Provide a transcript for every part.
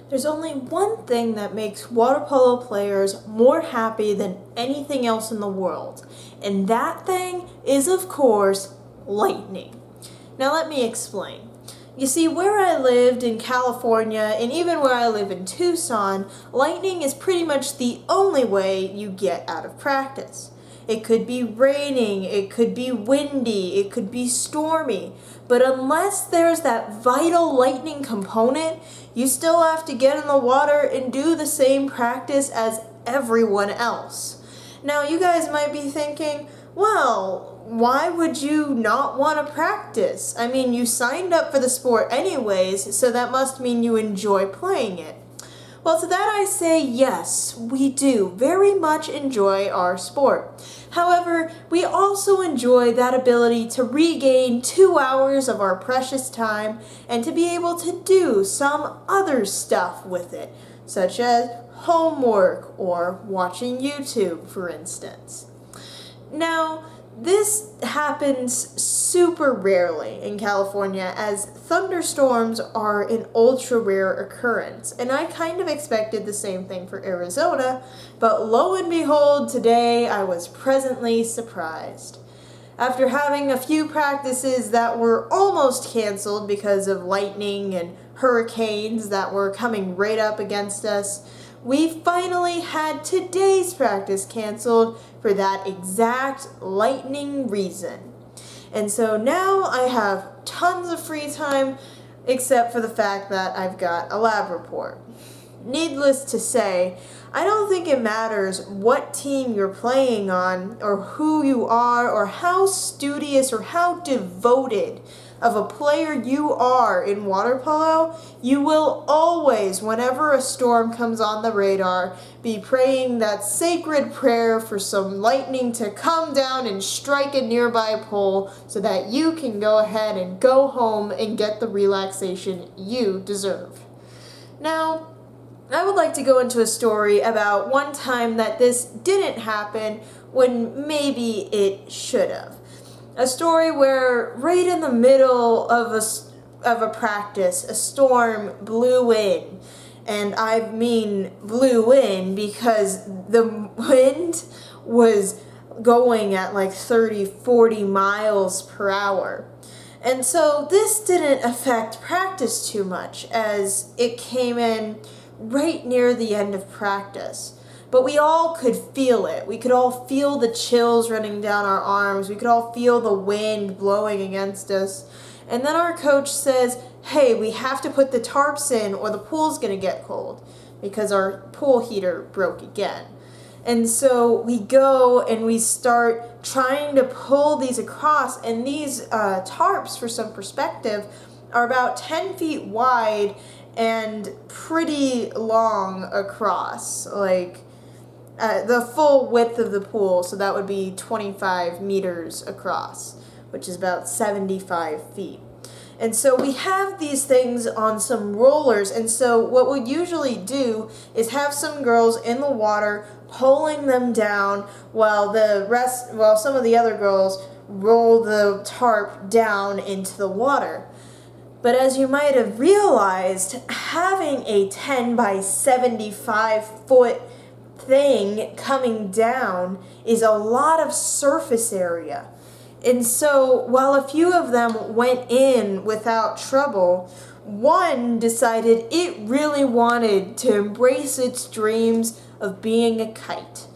There's only one thing that makes water polo players more happy than anything else in the world, and that thing is, of course, lightning. Now let me explain. You see, where I lived in California, and even where I live in Tucson, lightning is pretty much the only way you get out of practice. It could be raining, it could be windy, it could be stormy, but unless there's that vital lightning component, you still have to get in the water and do the same practice as everyone else. Now you guys might be thinking, well, why would you not want to practice? I mean, you signed up for the sport anyways, so that must mean you enjoy playing it. Well, to that I say yes, we do very much enjoy our sport. However, we also enjoy that ability to regain 2 hours of our precious time and to be able to do some other stuff with it, such as homework or watching YouTube, for instance. Now, this happens super rarely in California as thunderstorms are an ultra rare occurrence, and I kind of expected the same thing for Arizona, but lo and behold, today I was pleasantly surprised. After having a few practices that were almost canceled because of lightning and hurricanes that were coming right up against us, we finally had today's practice canceled for that exact lightning reason. And so now I have tons of free time, except for the fact that I've got a lab report. Needless to say, I don't think it matters what team you're playing on, or who you are, or how studious or how devoted of a player you are in water polo, you will always, whenever a storm comes on the radar, be praying that sacred prayer for some lightning to come down and strike a nearby pole so that you can go ahead and go home and get the relaxation you deserve. Now, I would like to go into a story about one time that this didn't happen when maybe it should have. A story where right in the middle of a practice, a storm blew in. And I mean blew in because the wind was going at like 30, 40 miles per hour. And so this didn't affect practice too much as it came in right near the end of practice. But we all could feel it. We could all feel the chills running down our arms. We could all feel the wind blowing against us. And then our coach says, hey, we have to put the tarps in or the pool's going to get cold because our pool heater broke again. And so we go and we start trying to pull these across, and these tarps, for some perspective, are about 10 feet wide and pretty long across, like the full width of the pool, so that would be 25 meters across, which is about 75 feet. And so we have these things on some rollers, and so what we'd usually do is have some girls in the water pulling them down while some of the other girls roll the tarp down into the water. But as you might have realized, having a 10 by 75 foot thing coming down is a lot of surface area. And so while a few of them went in without trouble, one decided it really wanted to embrace its dreams of being a kite.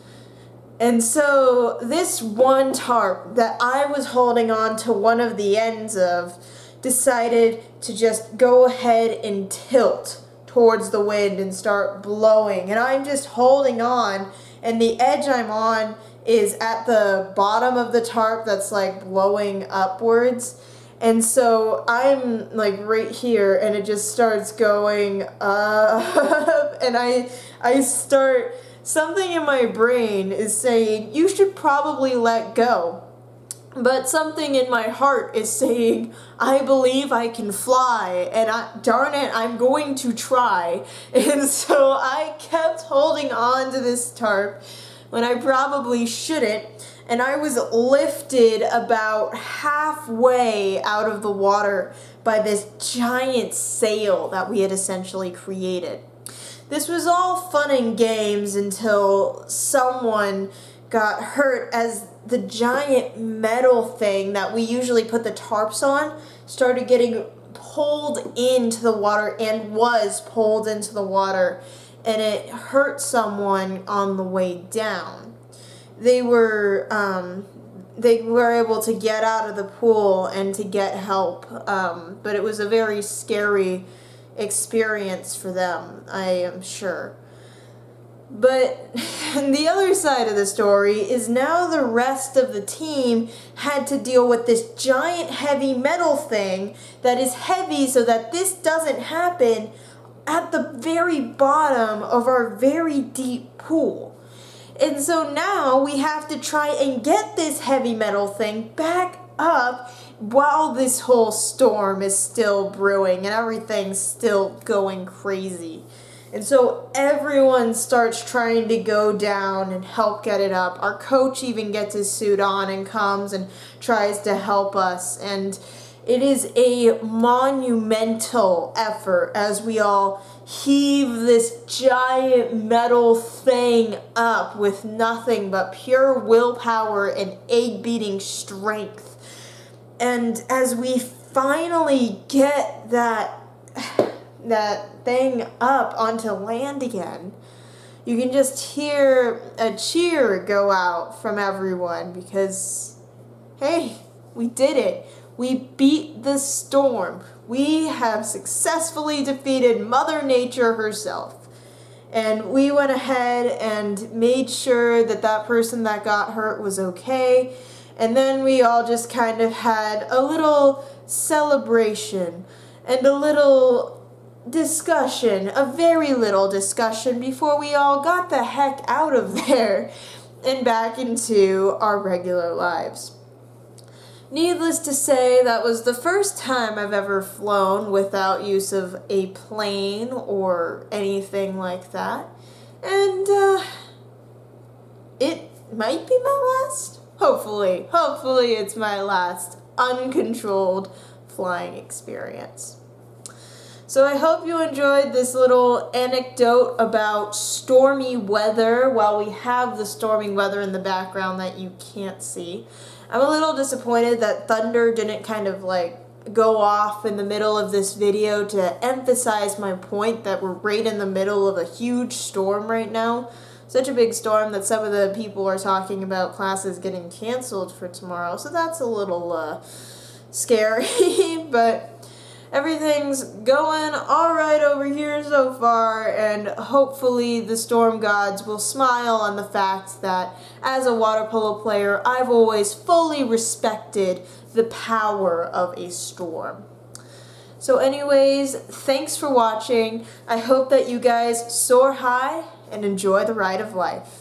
And so this one tarp that I was holding on to one of the ends of decided to just go ahead and tilt towards the wind and start blowing. And I'm just holding on, and the edge I'm on is at the bottom of the tarp that's like blowing upwards. And so I'm like right here, and it just starts going up, and I start, something in my brain is saying, you should probably let go. But something in my heart is saying, I believe I can fly, and darn it, I'm going to try. And so I kept holding on to this tarp when I probably shouldn't, and I was lifted about halfway out of the water by this giant sail that we had essentially created. This was all fun and games until someone got hurt as the giant metal thing that we usually put the tarps on started getting pulled into the water and was pulled into the water, and it hurt someone on the way down. They were able to get out of the pool and to get help, but it was a very scary experience for them, I am sure. But the other side of the story is now the rest of the team had to deal with this giant heavy metal thing that is heavy so that this doesn't happen at the very bottom of our very deep pool. And so now we have to try and get this heavy metal thing back up while this whole storm is still brewing and everything's still going crazy. And so everyone starts trying to go down and help get it up. Our coach even gets his suit on and comes and tries to help us. And it is a monumental effort as we all heave this giant metal thing up with nothing but pure willpower and egg-beating strength. And as we finally get that thing up onto land again, you can just hear a cheer go out from everyone because, hey, we did it. We beat the storm. We have successfully defeated Mother Nature herself. And we went ahead and made sure that that person that got hurt was okay. And then we all just kind of had a little celebration and a little discussion, a very little discussion, before we all got the heck out of there and back into our regular lives. Needless to say, that was the first time I've ever flown without use of a plane or anything like that. And it might be my last. Hopefully it's my last uncontrolled flying experience. So I hope you enjoyed this little anecdote about stormy weather while we have the storming weather in the background that you can't see. I'm a little disappointed that thunder didn't kind of like go off in the middle of this video to emphasize my point that we're right in the middle of a huge storm right now. Such a big storm that some of the people are talking about classes getting canceled for tomorrow. So that's a little scary, but everything's going all right over here so far, and hopefully the storm gods will smile on the fact that as a water polo player, I've always fully respected the power of a storm. So anyways, thanks for watching. I hope that you guys soar high and enjoy the ride of life.